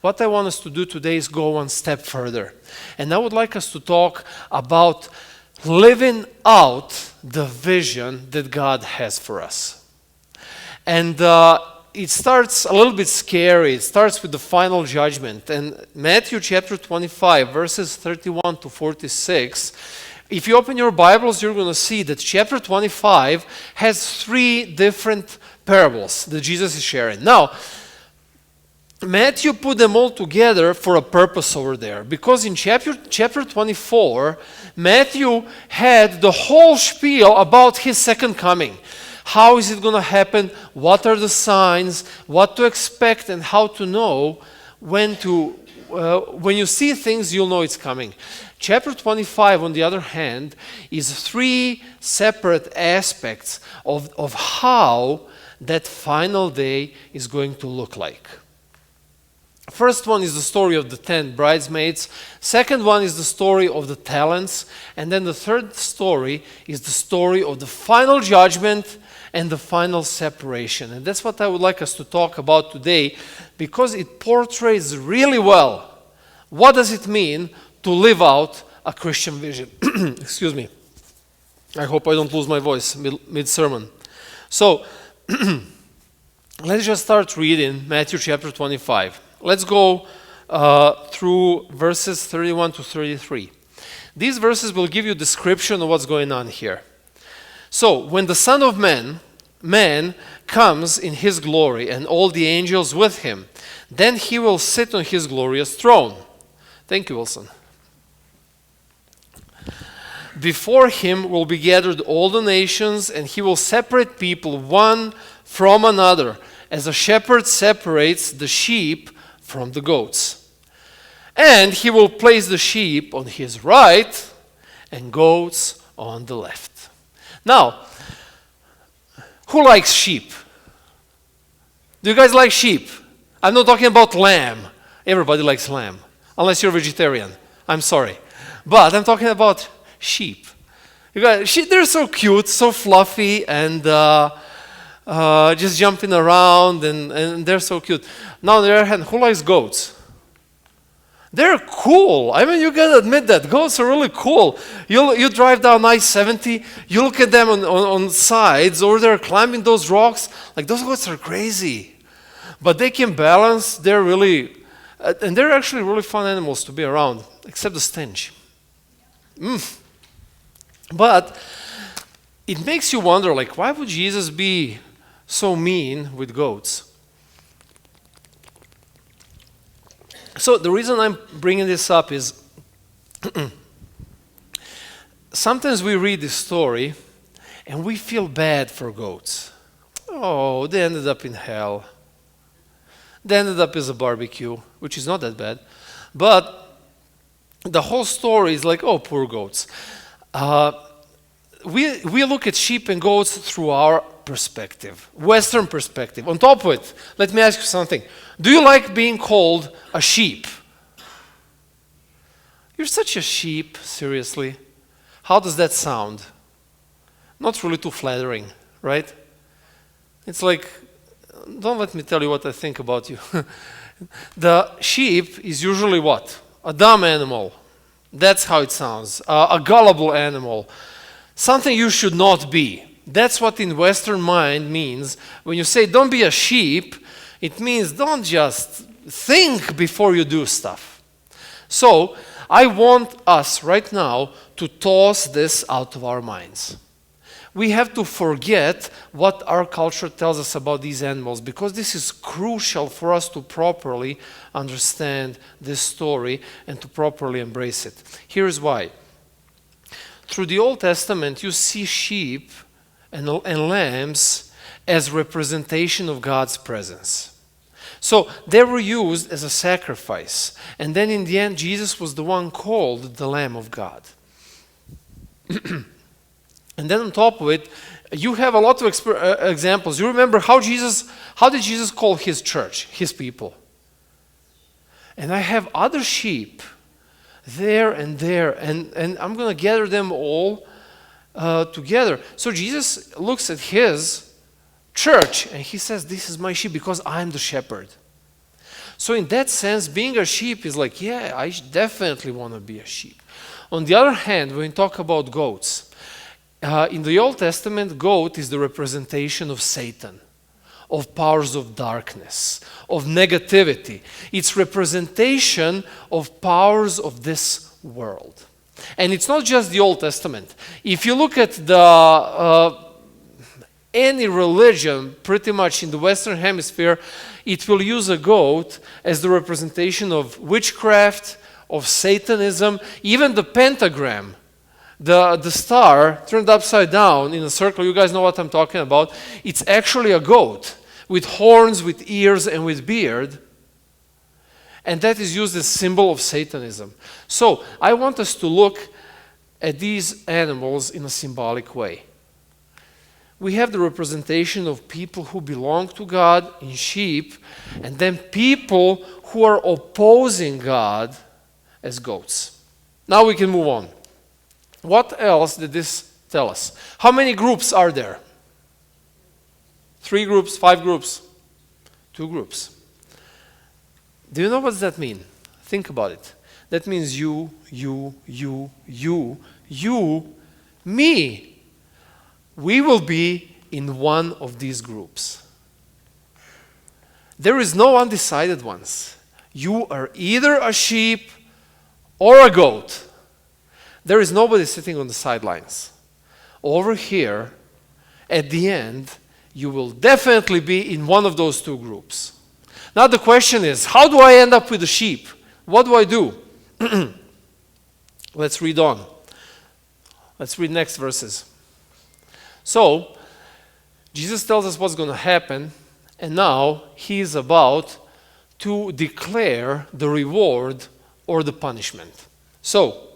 What I want us to do today is go one step further. And I would like us to talk about living out the vision that God has for us. And it starts a little bit scary. It starts with the final judgment. And Matthew chapter 25, verses 31 to 46, if you open your Bibles, you're going to see that chapter 25 has three different parables that Jesus is sharing. Now, Matthew put them all together for a purpose over there, because in chapter 24, Matthew had the whole spiel about his second coming. How is it going to happen? What are the signs? What to expect and how to know when you see things, you'll know it's coming. Chapter 25, on the other hand, is three separate aspects of how that final day is going to look like. First one is the story of the 10 bridesmaids. Second one is the story of the talents. And then the third story is the story of the final judgment and the final separation. And that's what I would like us to talk about today, because it portrays really well what does it mean to live out a Christian vision. Excuse me. I hope I don't lose my voice mid-sermon. So, let's just start reading Matthew chapter 25. Let's go through verses 31 to 33. These verses will give you a description of what's going on here. So, when the Son of Man comes in his glory and all the angels with him, then he will sit on his glorious throne. Thank you, Wilson. Before him will be gathered all the nations, and he will separate people one from another, as a shepherd separates the sheep from the goats. And he will place the sheep on his right and goats on the left. Now, who likes sheep? Do you guys like sheep? I'm not talking about lamb. Everybody likes lamb, unless you're a vegetarian. I'm sorry. But I'm talking about sheep. You guys, they're so cute, so fluffy, and just jumping around, and they're so cute. Now, on the other hand, who likes goats? They're cool. I mean, you gotta admit that. Goats are really cool. You drive down I-70, you look at them on sides, or they're climbing those rocks. Like, those goats are crazy. But they can balance. They're really, and they're actually really fun animals to be around, except the stench. But it makes you wonder, like, why would Jesus be so mean with goats? So the reason I'm bringing this up is sometimes we read this story and we feel bad for goats. Oh, they ended up in hell. They ended up as a barbecue, which is not that bad. But the whole story is like, oh, poor goats. We look at sheep and goats through our perspective, Western perspective. On top of it, let me ask you something. Do you like being called a sheep? You're such a sheep, seriously. How does that sound? Not really too flattering, right? It's like, don't let me tell you what I think about you. The sheep is usually what? A dumb animal. That's how it sounds. A gullible animal. Something you should not be. That's what in Western mind means. When you say don't be a sheep, it means don't just think before you do stuff. So I want us right now to toss this out of our minds. We have to forget what our culture tells us about these animals, because this is crucial for us to properly understand this story and to properly embrace it. Here's why. Through the Old Testament, you see sheep and lambs as representation of God's presence. So they were used as a sacrifice. And then in the end, Jesus was the one called the Lamb of God. And then on top of it, you have a lot of examples. You remember how did Jesus call his church, his people? And I have other sheep there, and I'm going to gather them all together. So Jesus looks at his church and he says, this is my sheep because I'm the shepherd. So in that sense, being a sheep is like, yeah, I definitely want to be a sheep. On the other hand, when we talk about goats, in the Old Testament, goat is the representation of Satan, of powers of darkness, of negativity. It's representation of powers of this world. And it's not just the Old Testament. If you look at any religion pretty much in the Western Hemisphere, it will use a goat as the representation of witchcraft, of Satanism, even the pentagram. The star turned upside down in a circle, you guys know what I'm talking about. It's actually a goat with horns, with ears, and with beard. And that is used as symbol of Satanism. So I want us to look at these animals in a symbolic way. We have the representation of people who belong to God in sheep, and then people who are opposing God as goats. Now we can move on. What else did this tell us? How many groups are there? 3 groups, 5 groups, 2 groups. Do you know what does that mean? Think about it. That means you, me. We will be in one of these groups. There is no undecided ones. You are either a sheep or a goat. There is nobody sitting on the sidelines. Over here, at the end, you will definitely be in one of those 2 groups. Now the question is, how do I end up with the sheep? What do I do? Let's read on. Let's read next verses. So, Jesus tells us what's going to happen, and now he is about to declare the reward or the punishment. So,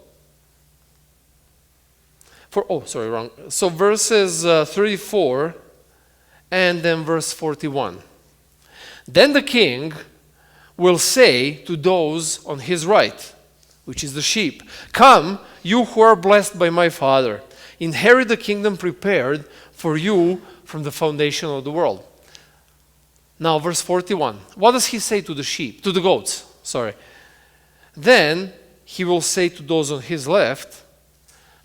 So verses 34 and then verse 41. Then the king will say to those on his right, which is the sheep, "Come, you who are blessed by my Father, inherit the kingdom prepared for you from the foundation of the world." Now, verse 41. What does he say to the sheep, to the goats? Then he will say to those on his left,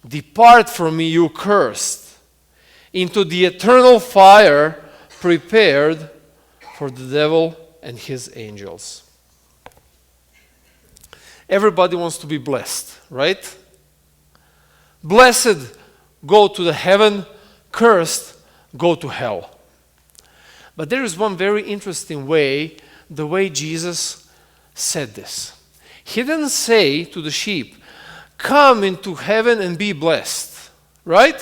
"Depart from me, you cursed, into the eternal fire prepared for the devil and his angels." Everybody wants to be blessed, right? Blessed, go to the heaven. Cursed, go to hell. But there is one very interesting way, the way Jesus said this. He didn't say to the sheep, "Come into heaven and be blessed," right?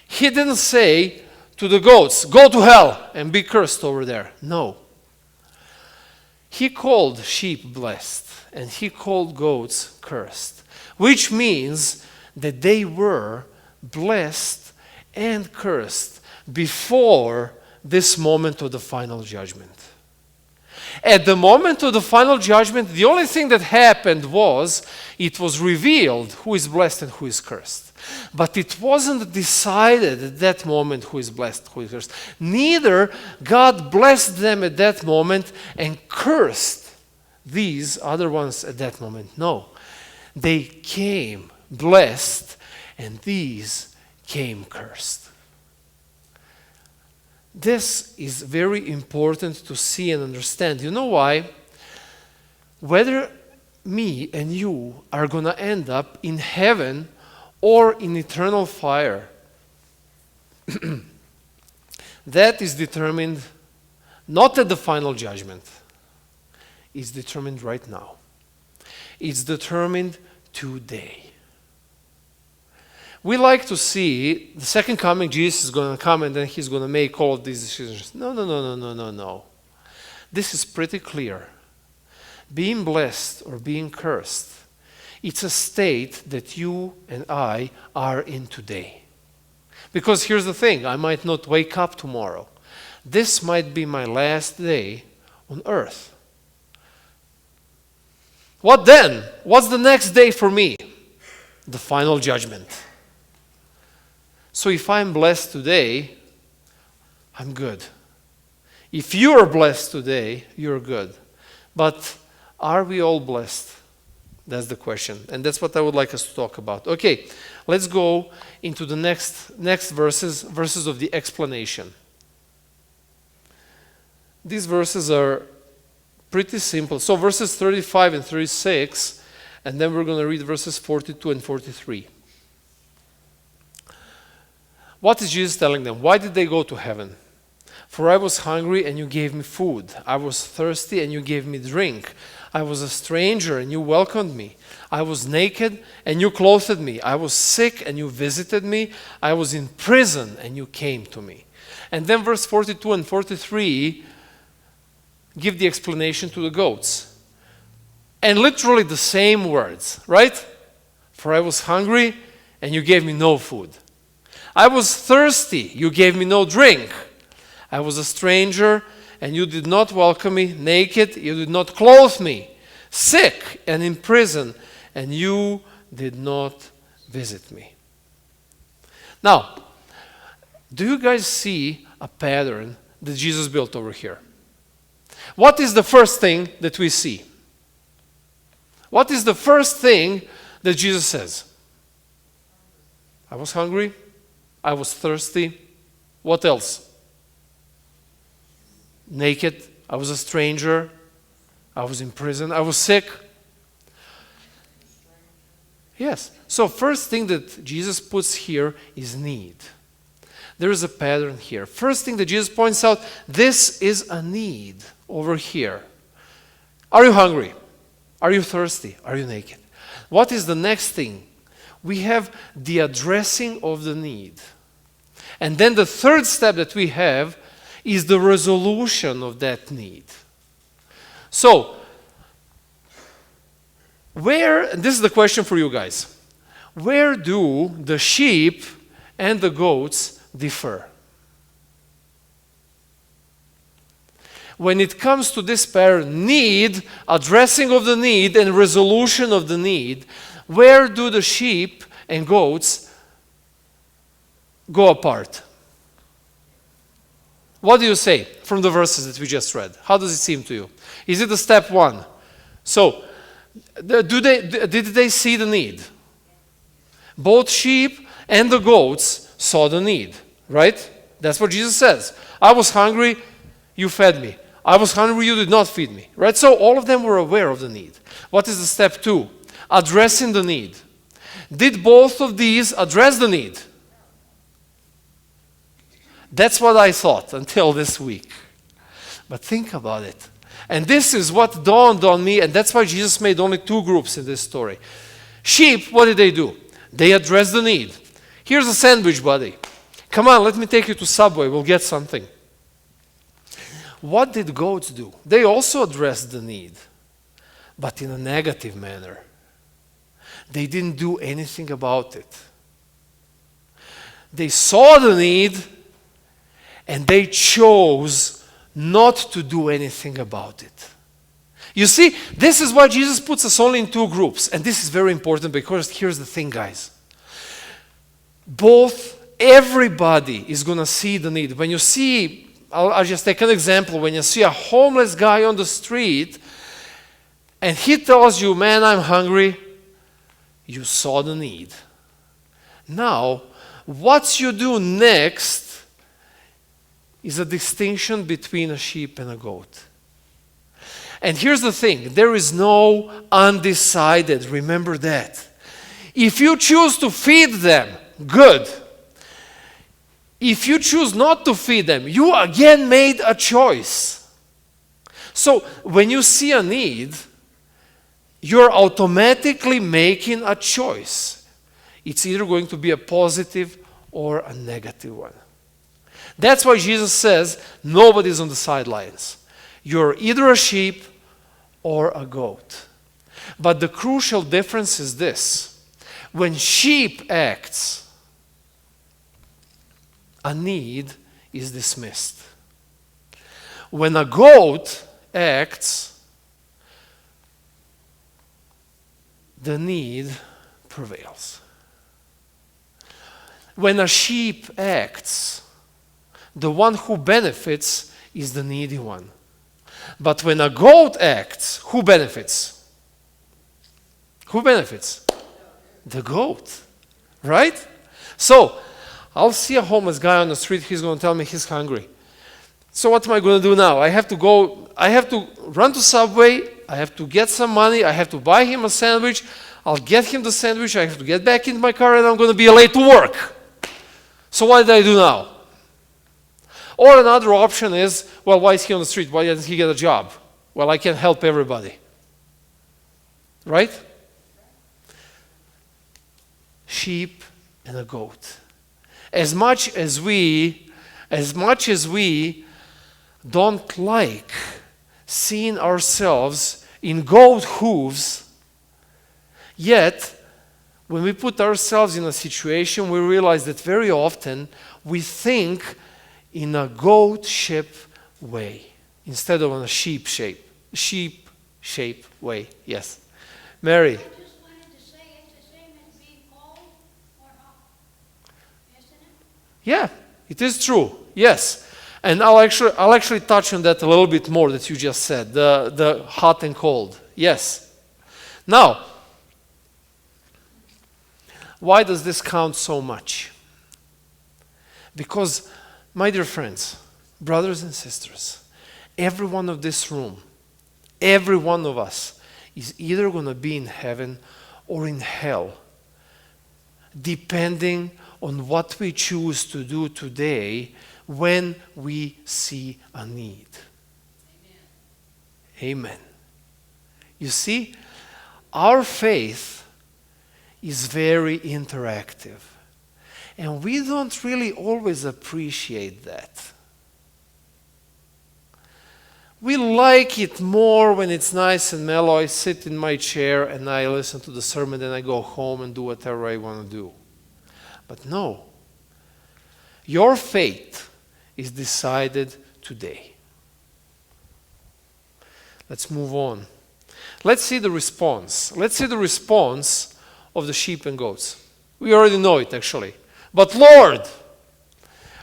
He didn't say to the goats, "Go to hell and be cursed over there." No. He called sheep blessed and he called goats cursed, which means that they were blessed and cursed before this moment of the final judgment. At the moment of the final judgment, the only thing that happened was it was revealed who is blessed and who is cursed. But it wasn't decided at that moment who is blessed, who is cursed. Neither God blessed them at that moment and cursed these other ones at that moment. No. They came blessed and these came cursed. This is very important to see and understand. You know why? Whether me and you are going to end up in heaven or in eternal fire, that is determined not at the final judgment. It's determined right now. It's determined today. We like to see the second coming, Jesus is going to come and then he's going to make all of these decisions. No. This is pretty clear. Being blessed or being cursed, it's a state that you and I are in today. Because here's the thing, I might not wake up tomorrow. This might be my last day on earth. What then? What's the next day for me? The final judgment. So if I'm blessed today, I'm good. If you are blessed today, you're good. But are we all blessed? That's the question. And that's what I would like us to talk about. Okay, let's go into the next verses of the explanation. These verses are pretty simple. So verses 35 and 36, and then we're going to read verses 42 and 43. What is Jesus telling them? Why did they go to heaven? For I was hungry and you gave me food. I was thirsty and you gave me drink. I was a stranger and you welcomed me. I was naked and you clothed me. I was sick and you visited me. I was in prison and you came to me. And then verse 42 and 43 give the explanation to the goats. And literally the same words, right? For I was hungry and you gave me no food. I was thirsty, you gave me no drink. I was a stranger and you did not welcome me. Naked, you did not clothe me. Sick and in prison, and you did not visit me. Now, do you guys see a pattern that Jesus built over here? What is the first thing that we see? What is the first thing that Jesus says? I was hungry. I was thirsty. What else? Naked. I was a stranger. I was in prison. I was sick. Yes. So first thing that Jesus puts here is need. There is a pattern here. First thing that Jesus points out, this is a need over here. Are you hungry? Are you thirsty? Are you naked? What is the next thing? We have the addressing of the need. And then the third step that we have is the resolution of that need. So, this is the question for you guys. Where do the sheep and the goats differ? When it comes to this pair, need, addressing of the need and resolution of the need, where do the sheep and goats go apart? What do you say from the verses that we just read? How does it seem to you? Is it the step one? So, did they see the need? Both sheep and the goats saw the need, right? That's what Jesus says. I was hungry, you fed me. I was hungry, you did not feed me, right? So all of them were aware of the need. What is the step two? Addressing the need. Did both of these address the need? That's what I thought until this week. But think about it. And this is what dawned on me, and that's why Jesus made only two groups in this story. Sheep, what did they do? They addressed the need. Here's a sandwich, buddy. Come on, let me take you to Subway. We'll get something. What did goats do? They also addressed the need, but in a negative manner. They didn't do anything about it. They saw the need, and they chose not to do anything about it. You see, this is why Jesus puts us only in two groups. And this is very important because here's the thing, guys. Everybody is going to see the need. When you see, I'll just take an example. When you see a homeless guy on the street and he tells you, man, I'm hungry, you saw the need. Now, what you do next is a distinction between a sheep and a goat. And here's the thing, there is no undecided, remember that. If you choose to feed them, good. If you choose not to feed them, you again made a choice. So when you see a need, you're automatically making a choice. It's either going to be a positive or a negative one. That's why Jesus says nobody's on the sidelines. You're either a sheep or a goat. But the crucial difference is this. When sheep acts, a need is dismissed. When a goat acts, the need prevails. When a sheep acts, the one who benefits is the needy one. But when a goat acts, who benefits? Who benefits? The goat, right? So, I'll see a homeless guy on the street, he's going to tell me he's hungry. So what am I going to do now? I have to run to Subway, I have to get some money, I have to buy him a sandwich, I'll get him the sandwich, I have to get back into my car, and I'm going to be late to work. So what did I do now? Or another option is, well, why is he on the street? Why doesn't he get a job? Well, I can help everybody. Right? Sheep and a goat. As much as we don't like seeing ourselves in goat hooves, yet when we put ourselves in a situation, we realize that very often we think in a goat-shaped way instead of in a sheep-shaped way. Yes. Mary. I just wanted to say it's the same as being cold or hot, isn't it? Yeah, it is true. Yes. And I'll actually touch on that a little bit more that you just said, the hot and cold. Yes. Now, why does this count so much? Because, my dear friends, brothers and sisters, every one of this room, every one of us is either going to be in heaven or in hell, depending on what we choose to do today when we see a need. Amen. You see, our faith is very interactive. And we don't really always appreciate that. We like it more when it's nice and mellow. I sit in my chair and I listen to the sermon, and I go home and do whatever I want to do. But no. Your fate is decided today. Let's move on. Let's see the response. Let's see the response of the sheep and goats. We already know it, actually. But Lord,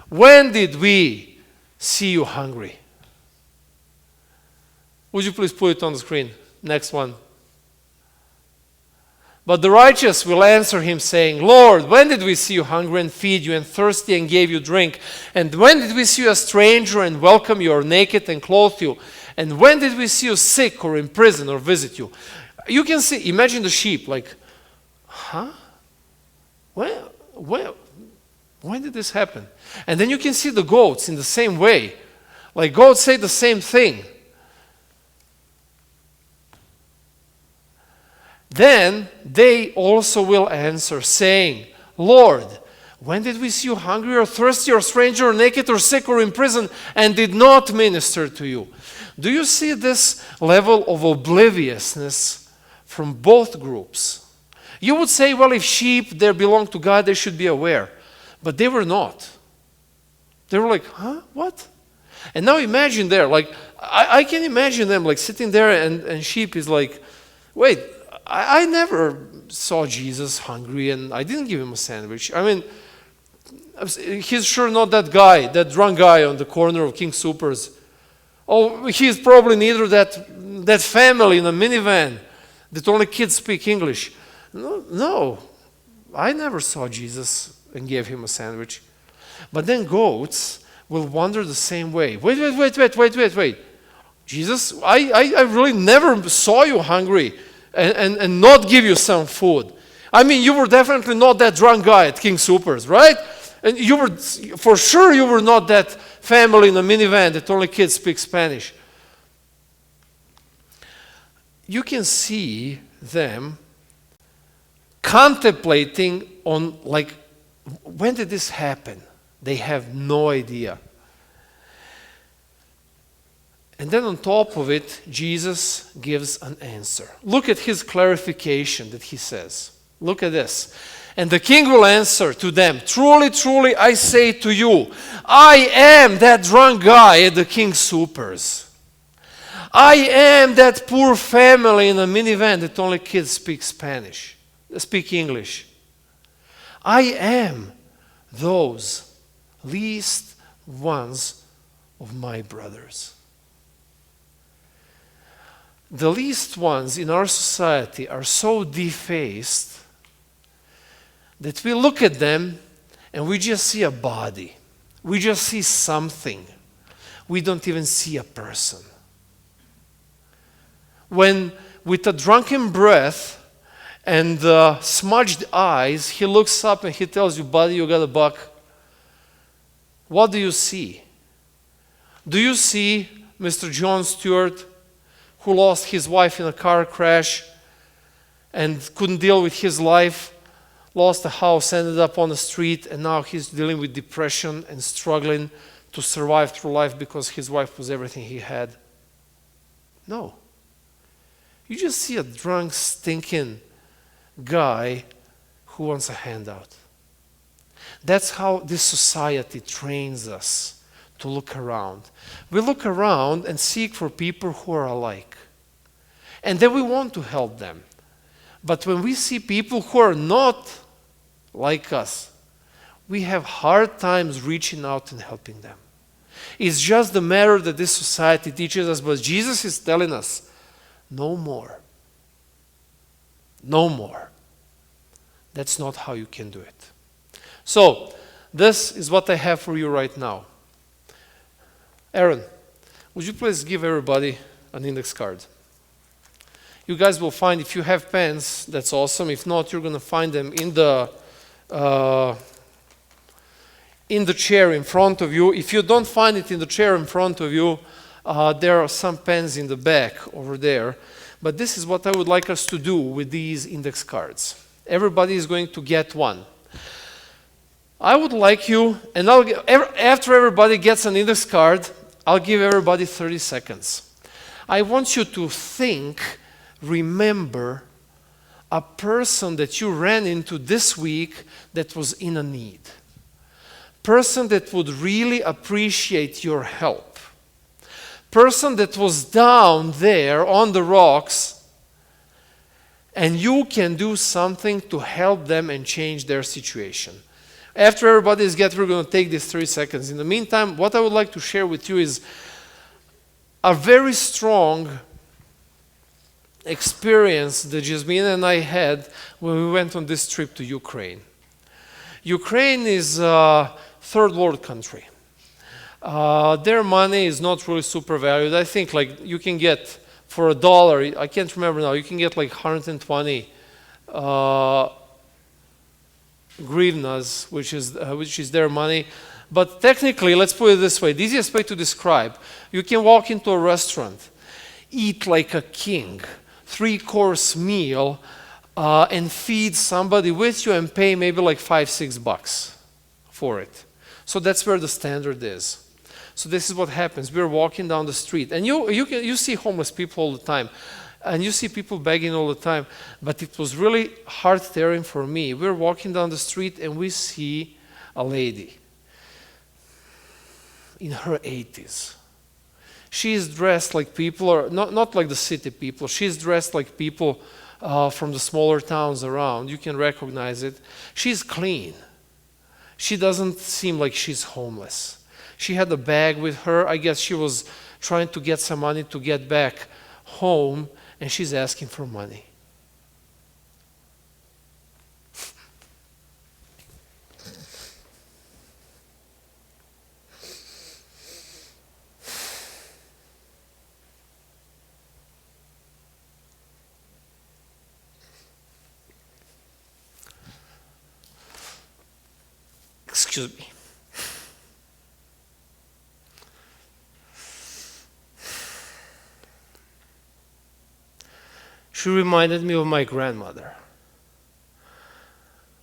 when did we see you hungry? Would you please put it on the screen? Next one. But the righteous will answer him, saying, Lord, when did we see you hungry and feed you, and thirsty and gave you drink? And when did we see you a stranger and welcome you, or naked and clothe you? And when did we see you sick or in prison or visit you? You can see, imagine the sheep like, huh? Well, when did this happen? And then you can see the goats in the same way. Like goats say the same thing. Then they also will answer, saying, Lord, when did we see you hungry or thirsty or stranger or naked or sick or in prison and did not minister to you? Do you see this level of obliviousness from both groups? You would say, well, if sheep, they belong to God, they should be aware. But they were not. They were like, huh? What? And now imagine there, like, I can imagine them like sitting there and sheep is like, wait, I never saw Jesus hungry and I didn't give him a sandwich. I mean, he's sure not that guy, that drunk guy on the corner of King Soopers. Oh, he's probably neither that family in a minivan that only kids speak English. No, I never saw Jesus and gave him a sandwich. But then goats will wonder the same way. Wait. Jesus, I really never saw you hungry and not give you some food. I mean, you were definitely not that drunk guy at King Soopers, right? And you were, for sure you were not that family in a minivan that only kids speak Spanish. You can see them contemplating on, like, when did this happen? They have no idea. And then on top of it, Jesus gives an answer. Look at his clarification that he says. Look at this. And the king will answer to them, truly, truly, I say to you, I am that drunk guy at the King Soopers. I am that poor family in a minivan that only kids speak English. I am those least ones of my brothers. the least ones in our society are so defaced that we look at them and we just see a body. We just see something. We don't even see a person. When with a drunken breath and smudged eyes, he looks up and he tells you, buddy, you got a buck. What do you see? Do you see Mr. John Stewart, who lost his wife in a car crash and couldn't deal with his life, lost a house, ended up on the street, and now he's dealing with depression and struggling to survive through life because his wife was everything he had? No. You just see a drunk, stinking guy who wants a handout. That's how this society trains us to look around. We look around and seek for people who are alike. And then we want to help them. But when we see people who are not like us, we have hard times reaching out and helping them. It's just the matter that this society teaches us, but Jesus is telling us, no more. No more. That's not how you can do it. So, this is what I have for you right now. Aaron, would you please give everybody an index card? You guys will find, if you have pens, that's awesome. If not, you're going to find them in the chair in front of you. If you don't find it in the chair in front of you, there are some pens in the back over there. But this is what I would like us to do with these index cards. Everybody is going to get one. I would like you, and after everybody gets an index card, I'll give everybody 30 seconds. I want you to think, remember a person that you ran into this week that was in a need. Person that would really appreciate your help. Person that was down there on the rocks, and you can do something to help them and change their situation. After everybody is we're going to take these 3 seconds. In the meantime, what I would like to share with you is a very strong experience that Jasmine and I had when we went on this trip to Ukraine. Ukraine is a third world country. Their money is not really super valued. I think like you can get for $1, I can't remember now, you can get like 120 grivnas, which is their money. But technically, let's put it this way, the easiest way to describe, you can walk into a restaurant, eat like a king, 3-course meal, and feed somebody with you and pay maybe like $5-6 for it. So that's where the standard is. So this is what happens. We're walking down the street, and you see homeless people all the time. And you see people begging all the time, but it was really heart-tearing for me. We're walking down the street and we see a lady in her 80s. She's dressed like people, or not like the city people. She's dressed like people from the smaller towns around. You can recognize it. She's clean. She doesn't seem like she's homeless. She had a bag with her. I guess she was trying to get some money to get back home. And she's asking for money. Excuse me. She reminded me of my grandmother,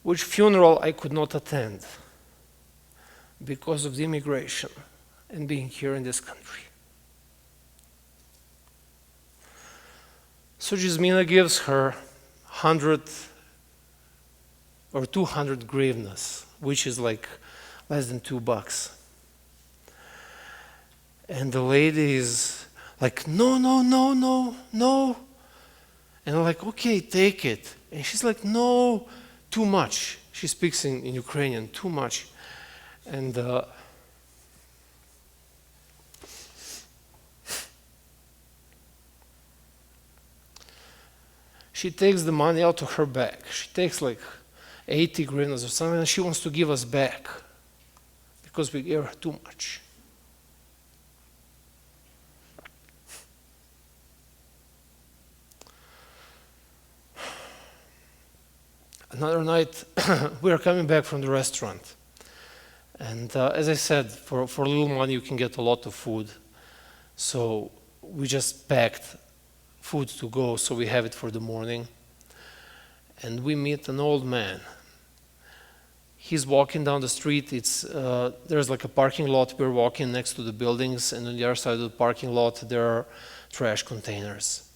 which funeral I could not attend because of the immigration and being here in this country. So Jasmina gives her 100 or 200 grivnas, which is like less than $2. And the lady is like, no, no, no, no, no. And I'm like, okay, take it. And she's like, no, too much. She speaks in Ukrainian, too much. And She takes the money out of her bag. She takes like 80 hryvnias or something, and she wants to give us back because we gave her too much. Another night, we are coming back from the restaurant. And as I said, for little money, you can get a lot of food. So we just packed food to go, so we have it for the morning. And we meet an old man. He's walking down the street. There's like a parking lot. We're walking next to the buildings, and on the other side of the parking lot, there are trash containers.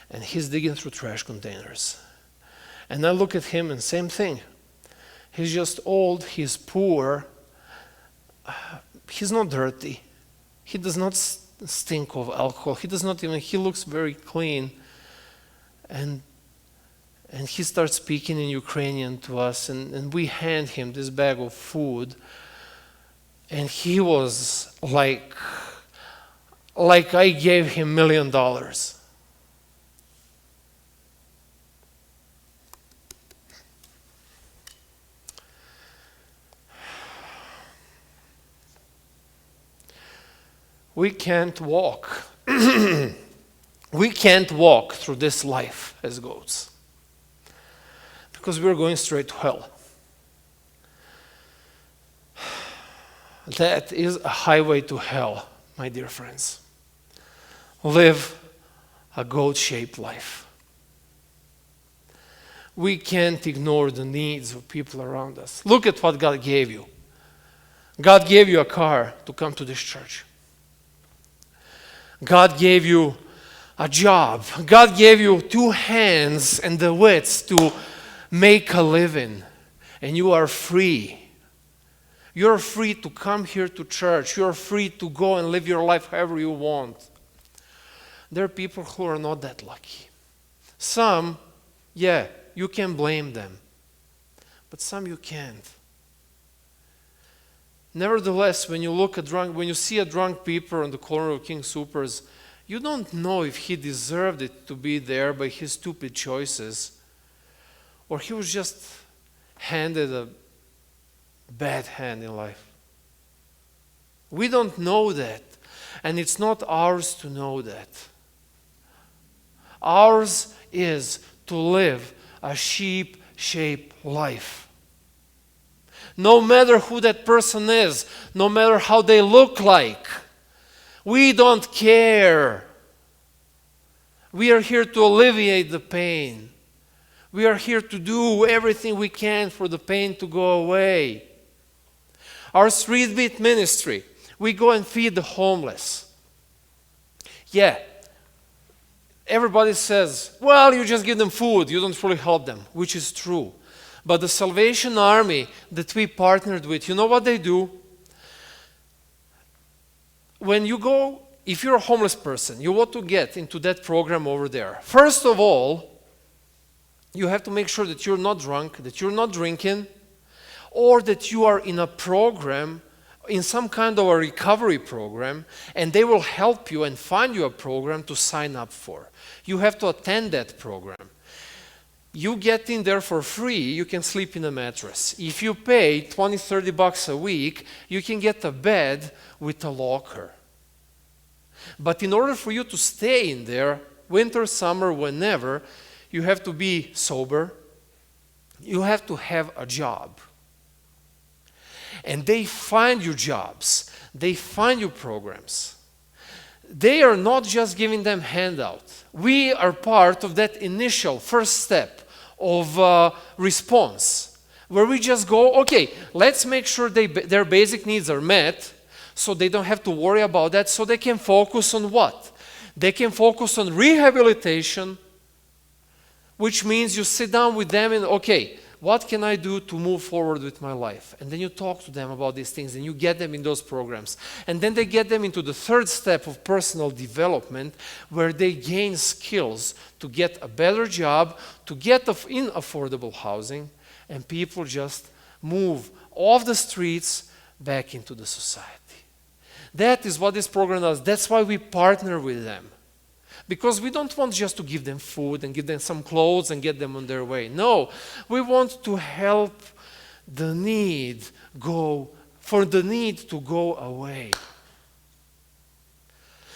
And he's digging through trash containers. And I look at him, and same thing. He's just old, he's poor, he's not dirty. He does not stink of alcohol. He looks very clean. And he starts speaking in Ukrainian to us, and we hand him this bag of food. And he was like I gave him $1 million. We can't walk. We can't walk through this life as goats because we're going straight to hell. That is a highway to hell, my dear friends. Live a goat-shaped life. We can't ignore the needs of people around us. Look at what God gave you. God gave you a car to come to this church. God gave you a job. God gave you 2 hands and the wits to make a living. And you are free. You're free to come here to church. You're free to go and live your life however you want. There are people who are not that lucky. Some, yeah, you can blame them. But some you can't. Nevertheless, when you see a drunk people on the corner of King Soopers, you don't know if he deserved it to be there by his stupid choices, or he was just handed a bad hand in life. We don't know that, and it's not ours to know that. Ours is to live a sheep-shaped life. No matter who that person is, no matter how they look like, we don't care. We are here to alleviate the pain. We are here to do everything we can for the pain to go away. Our Street Beat ministry, we go and feed the homeless. Yeah, everybody says, well, you just give them food, you don't really help them, which is true. But the Salvation Army that we partnered with, you know what they do? When you go, if you're a homeless person, you want to get into that program over there. First of all, you have to make sure that you're not drunk, that you're not drinking, or that you are in a program, in some kind of a recovery program, and they will help you and find you a program to sign up for. You have to attend that program. You get in there for free, you can sleep in a mattress. If you pay $20-30 a week, you can get a bed with a locker. But in order for you to stay in there, winter, summer, whenever, you have to be sober. You have to have a job. And they find you jobs. They find you programs. They are not just giving them handouts. We are part of that initial first step of response, where we just go, okay, let's make sure their basic needs are met, so they don't have to worry about that, so they can focus on what? They can focus on rehabilitation, which means you sit down with them and, okay, what can I do to move forward with my life? And then you talk to them about these things and you get them in those programs. And then they get them into the third step of personal development, where they gain skills to get a better job, to get in affordable housing, and people just move off the streets back into the society. That is what this program does. That's why we partner with them. Because we don't want just to give them food and give them some clothes and get them on their way. No, we want to help the need for the need to go away.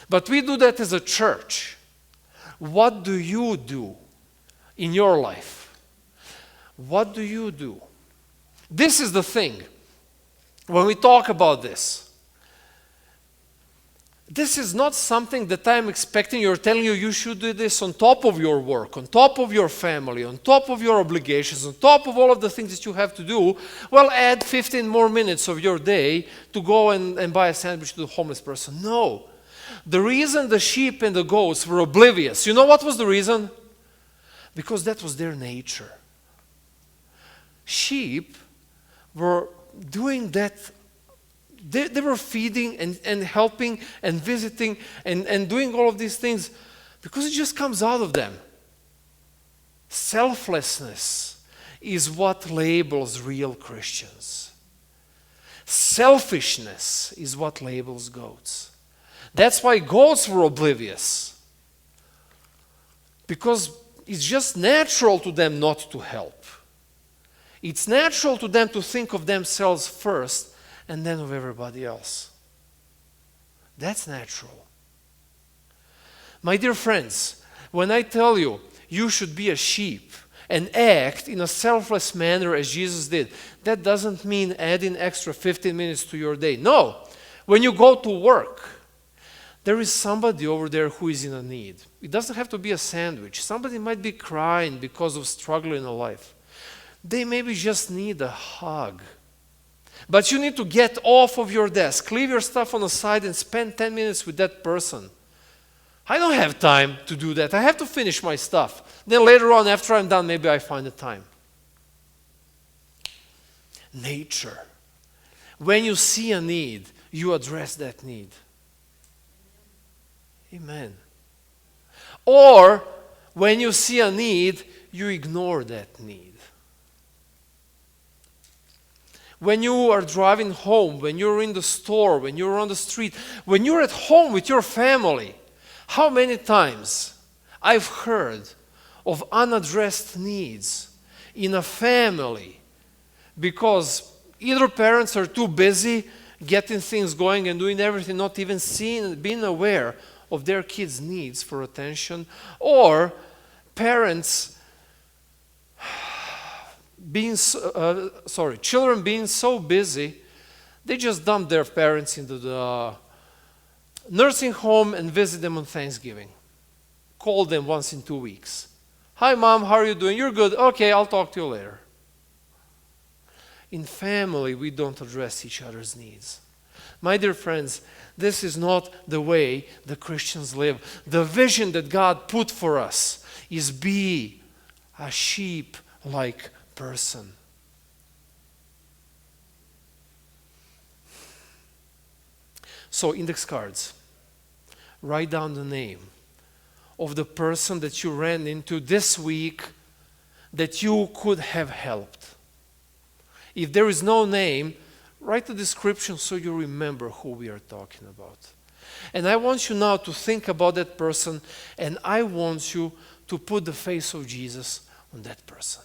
But we do that as a church. What do you do in your life? What do you do? This is the thing. When we talk about this is not something that I'm expecting you're telling you should do this on top of your work, on top of your family, on top of your obligations, on top of all of the things that you have to do. Well, add 15 more minutes of your day to go and buy a sandwich to the homeless person. No. The reason the sheep and the goats were oblivious, you know what was the reason? Because that was their nature. Sheep were doing that. They were feeding and helping and visiting and doing all of these things because it just comes out of them. Selflessness is what labels real Christians. Selfishness is what labels goats. That's why goats were oblivious. Because it's just natural to them not to help. It's natural to them to think of themselves first and then of everybody else. That's natural. My dear friends, when I tell you you should be a sheep and act in a selfless manner as Jesus did, that doesn't mean adding extra 15 minutes to your day. No. When you go to work, there is somebody over there who is in a need. It doesn't have to be a sandwich. Somebody might be crying because of struggle in a life. They maybe just need a hug. But you need to get off of your desk, leave your stuff on the side and spend 10 minutes with that person. I don't have time to do that. I have to finish my stuff. Then later on, after I'm done, maybe I find the time. Nature. When you see a need, you address that need. Amen. Or, when you see a need, you ignore that need. When you are driving home, when you're in the store, when you're on the street, when you're at home with your family, how many times I've heard of unaddressed needs in a family because either parents are too busy getting things going and doing everything, not even being aware of their kids' needs for attention, or parents children being so busy, they just dump their parents into the nursing home and visit them on Thanksgiving. Call them once in 2 weeks. Hi, Mom, how are you doing? You're good. Okay, I'll talk to you later. In family, we don't address each other's needs. My dear friends, this is not the way the Christians live. The vision that God put for us is be a sheep-like person. So, index cards. Write down the name of the person that you ran into this week that you could have helped. If there is no name, write a description so you remember who we are talking about. And I want you now to think about that person, and I want you to put the face of Jesus on that person.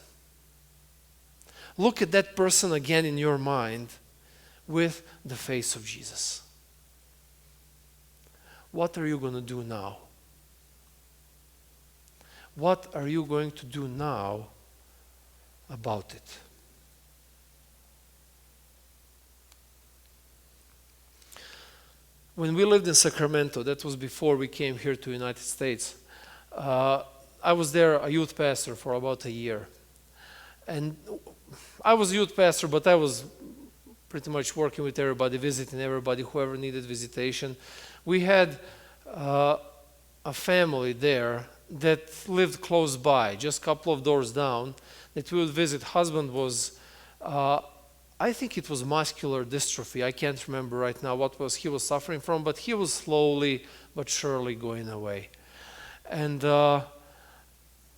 Look at that person again in your mind with the face of Jesus. What are you going to do now? What are you going to do now about it? When we lived in Sacramento, that was before we came here to the United States, I was there a youth pastor for about a year. And I was youth pastor, but I was pretty much working with everybody, visiting everybody, whoever needed visitation. We had a family there that lived close by, just a couple of doors down, that we would visit. Husband was, I think it was muscular dystrophy. I can't remember right now what he was suffering from, but he was slowly but surely going away. And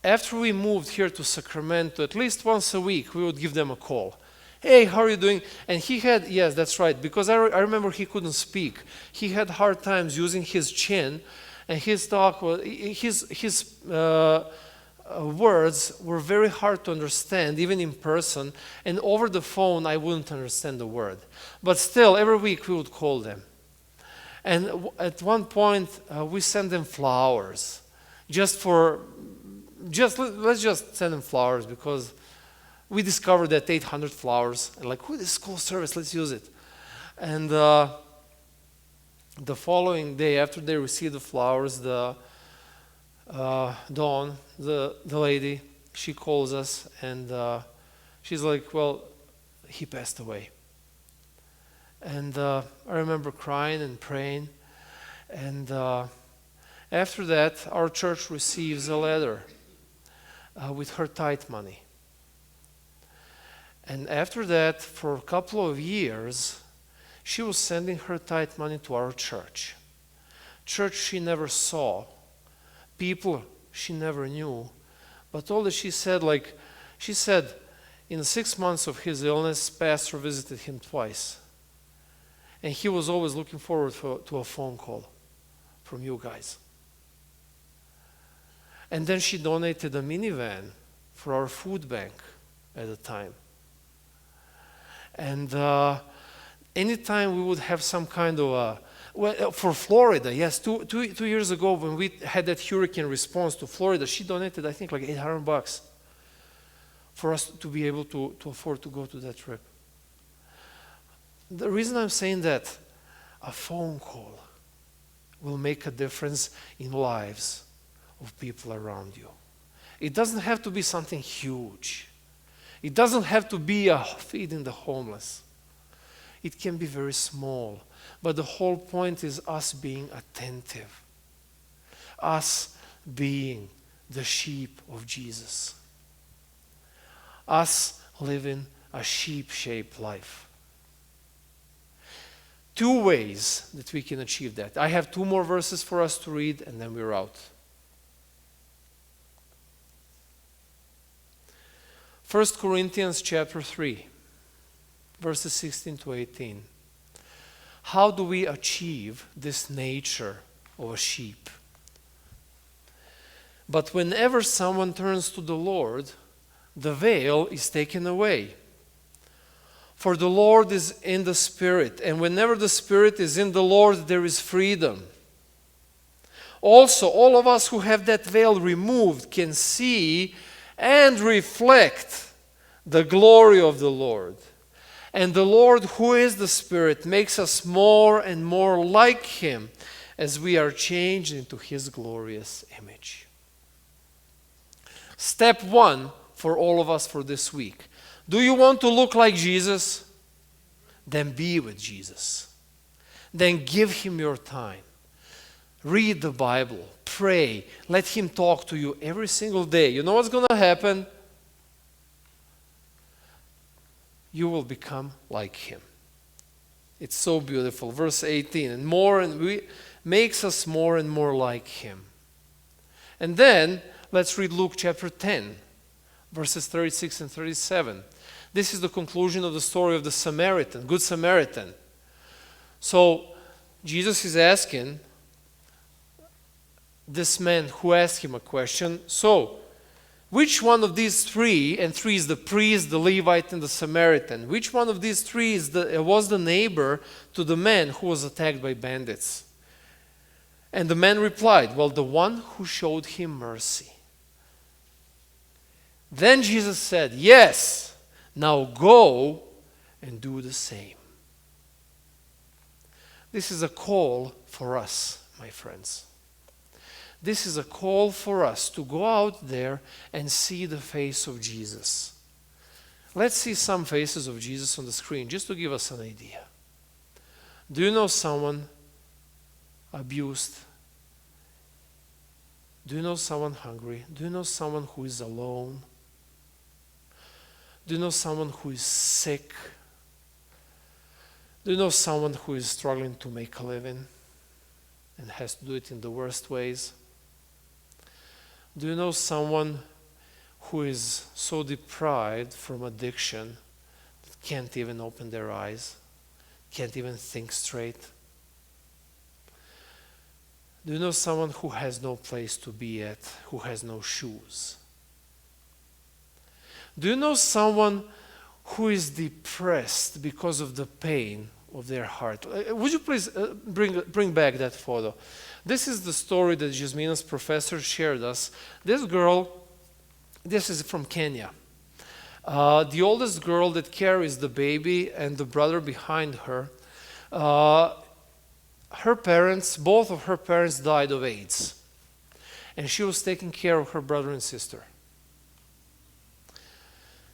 after we moved here to Sacramento, at least once a week, we would give them a call. Hey, how are you doing? And he had, yes, that's right, because I remember he couldn't speak. He had hard times using his chin, And his talk was, his words were very hard to understand, even in person. And over the phone, I wouldn't understand the word. But still, every week we would call them. And at one point, we sent them flowers, let's just send them flowers, because we discovered that 800 flowers, and like, this is cool service, let's use it. And the following day, after they received the flowers, Dawn, the lady, she calls us, and she's like, well, he passed away. And I remember crying and praying. And after that, our church receives a letter with her tithe money. And after that, for a couple of years, she was sending her tithe money to our church. Church she never saw, people she never knew. But all that she said, in 6 months of his illness, pastor visited him twice. And he was always looking forward to a phone call from you guys. And then she donated a minivan for our food bank at the time. And anytime we would have some kind of for Florida, yes, two years ago when we had that hurricane response to Florida, she donated, I think, like $800 for us to be able to afford to go to that trip. The reason I'm saying that, a phone call will make a difference in lives of people around you. It doesn't have to be something huge. It doesn't have to be a feeding the homeless. It can be very small. But the whole point is us being attentive. Us being the sheep of Jesus. Us living a sheep-shaped life. 2 ways that we can achieve that. I have 2 more verses for us to read, and then we're out. 1 Corinthians chapter 3, verses 16 to 18. How do we achieve this nature of a sheep? But whenever someone turns to the Lord, the veil is taken away. For the Lord is in the Spirit, and whenever the Spirit is in the Lord, there is freedom. Also, all of us who have that veil removed can see and reflect the glory of the Lord. And the Lord, who is the Spirit, makes us more and more like Him as we are changed into His glorious image. Step 1 for all of us for this week. Do you want to look like Jesus? Then be with Jesus. Then give Him your time. Read the Bible. Pray. Let Him talk to you every single day. You know what's going to happen? You will become like Him. It's so beautiful. Verse 18. And makes us more and more like Him. And then let's read Luke chapter 10, verses 36 and 37. This is the conclusion of the story of the Samaritan, Good Samaritan. So Jesus is asking this man who asked him a question. So, which one of these 3, and 3 is the priest, the Levite, and the Samaritan, which one of these 3 was the neighbor to the man who was attacked by bandits? And the man replied, well, the one who showed him mercy. Then Jesus said, yes, now go and do the same. This is a call for us, my friends. This is a call for us to go out there and see the face of Jesus. Let's see some faces of Jesus on the screen, just to give us an idea. Do you know someone abused? Do you know someone hungry? Do you know someone who is alone? Do you know someone who is sick? Do you know someone who is struggling to make a living and has to do it in the worst ways? Do you know someone who is so deprived from addiction that can't even open their eyes, can't even think straight? Do you know someone who has no place to be at, who has no shoes? Do you know someone who is depressed because of the pain of their heart? Would you please bring back that photo? This is the story that Jasmina's professor shared us. This girl, this is from Kenya. The oldest girl that carries the baby and the brother behind her, her parents, both of her parents died of AIDS. And she was taking care of her brother and sister.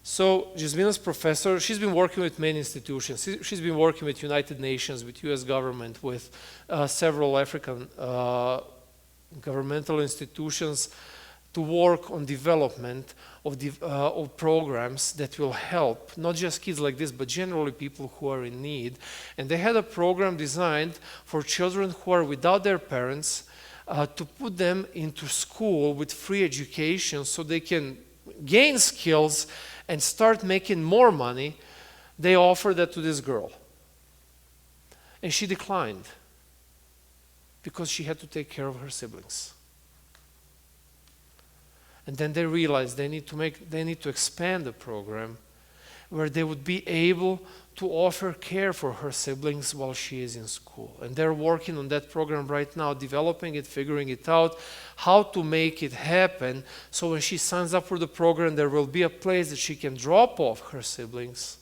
So Jasmina's professor, she's been working with many institutions. She's been working with United Nations, with US government, with several African governmental institutions to work on development of programs that will help not just kids like this, but generally people who are in need. And they had a program designed for children who are without their parents to put them into school with free education so they can gain skills and start making more money. They offered that to this girl. And she declined because she had to take care of her siblings. And then they realized they need to expand the program where they would be able to offer care for her siblings while she is in school. And they're working on that program right now, developing it, figuring it out, how to make it happen. So when she signs up for the program, there will be a place that she can drop off her siblings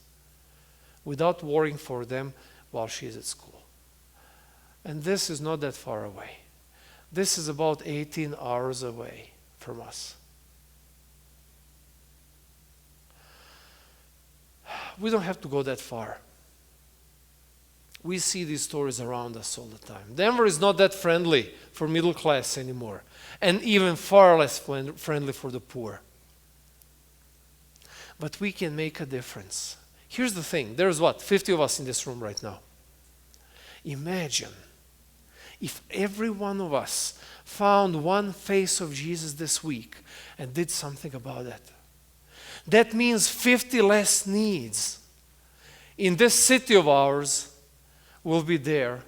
without worrying for them while she is at school. And this is not that far away. This is about 18 hours away from us. We don't have to go that far. We see these stories around us all the time. Denver is not that friendly for middle class anymore, and even far less friendly for the poor. But we can make a difference. Here's the thing. There's 50 of us in this room right now. Imagine if every one of us found one face of Jesus this week and did something about it. That means 50 less needs in this city of ours will be there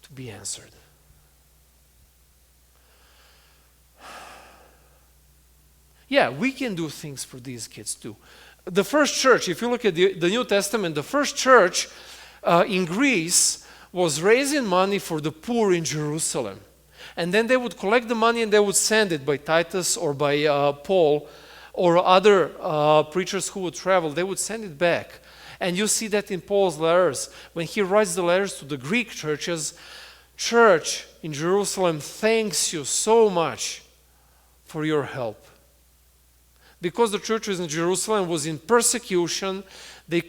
to be answered. Yeah, we can do things for these kids too. The first church, if you look at the New Testament, the first church in Greece was raising money for the poor in Jerusalem. And then they would collect the money and they would send it by Titus or by Paul or other preachers who would travel. They would send it back. And you see that in Paul's letters. When he writes the letters to the Greek churches, church in Jerusalem thanks you so much for your help. Because the church in Jerusalem was in persecution, they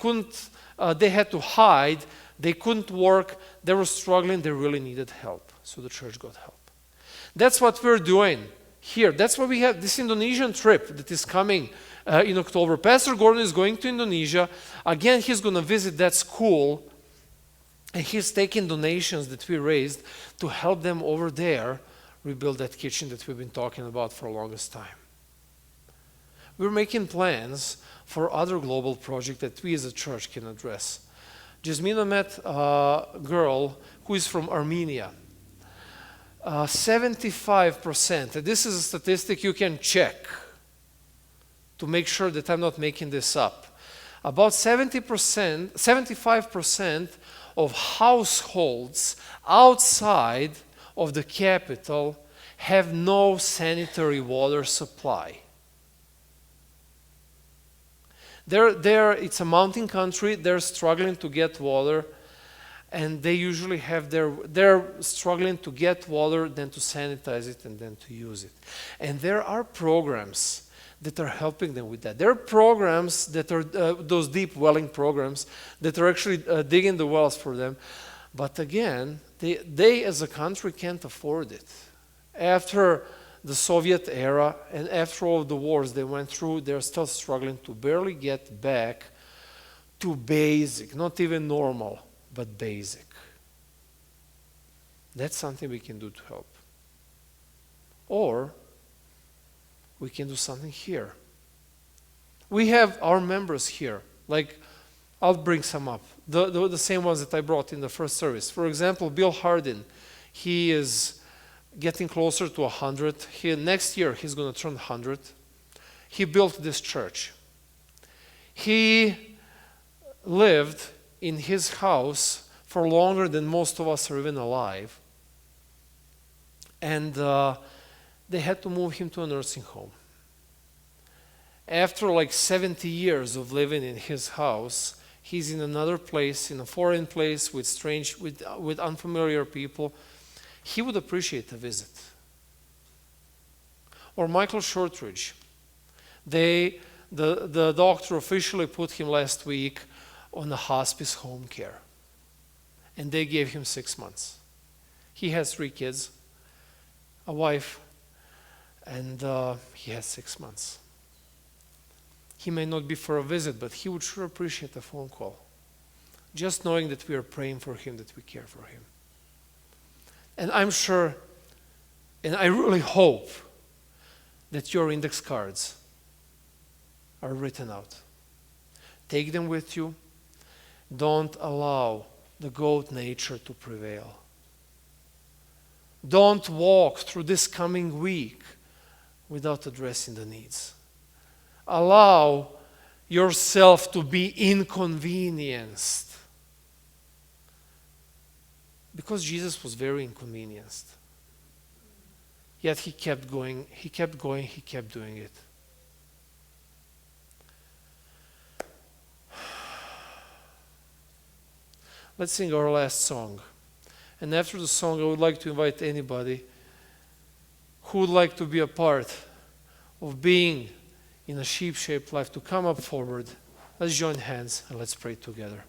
had to hide, they couldn't work, they were struggling, they really needed help. So the church got help. That's what we're doing here. That's why we have this Indonesian trip that is coming in October. Pastor Gordon is going to Indonesia. Again, he's going to visit that school, and he's taking donations that we raised to help them over there rebuild that kitchen that we've been talking about for the longest time. We're making plans for other global projects that we as a church can address. Jasmina met a girl who is from Armenia. 75%, this is a statistic you can check to make sure that I'm not making this up. About 75% of households outside of the capital have no sanitary water supply. It's a mountain country, they're struggling to get water, and they usually have they're struggling to get water, then to sanitize it, and then to use it. And there are programs that are helping them with that. There are programs that are those deep welling programs that are actually digging the wells for them. But again, they as a country can't afford it. After the Soviet era and after all the wars they went through, they're still struggling to barely get back to basic, not even normal, but basic. That's something we can do to help. Or we can do something here. We have our members here. Like, I'll bring some up. The same ones that I brought in the first service. For example, Bill Hardin. He is getting closer to 100. Next year, he's going to turn 100. He built this church. He lived in his house for longer than most of us are even alive. And they had to move him to a nursing home. After like 70 years of living in his house, he's in another place, in a foreign place with unfamiliar people. He would appreciate a visit. Or Michael Shortridge. The doctor officially put him last week on a hospice home care. And they gave him 6 months. He has 3 kids, a wife, and he has 6 months. He may not be for a visit, but he would sure appreciate a phone call. Just knowing that we are praying for him, that we care for him. And I'm sure, and I really hope, that your index cards are written out. Take them with you. Don't allow the goat nature to prevail. Don't walk through this coming week without addressing the needs. Allow yourself to be inconvenienced. Because Jesus was very inconvenienced. Yet he kept going, he kept doing it. Let's sing our last song. And after the song, I would like to invite anybody who would like to be a part of being in a sheep-shaped life to come up forward. Let's join hands and let's pray together.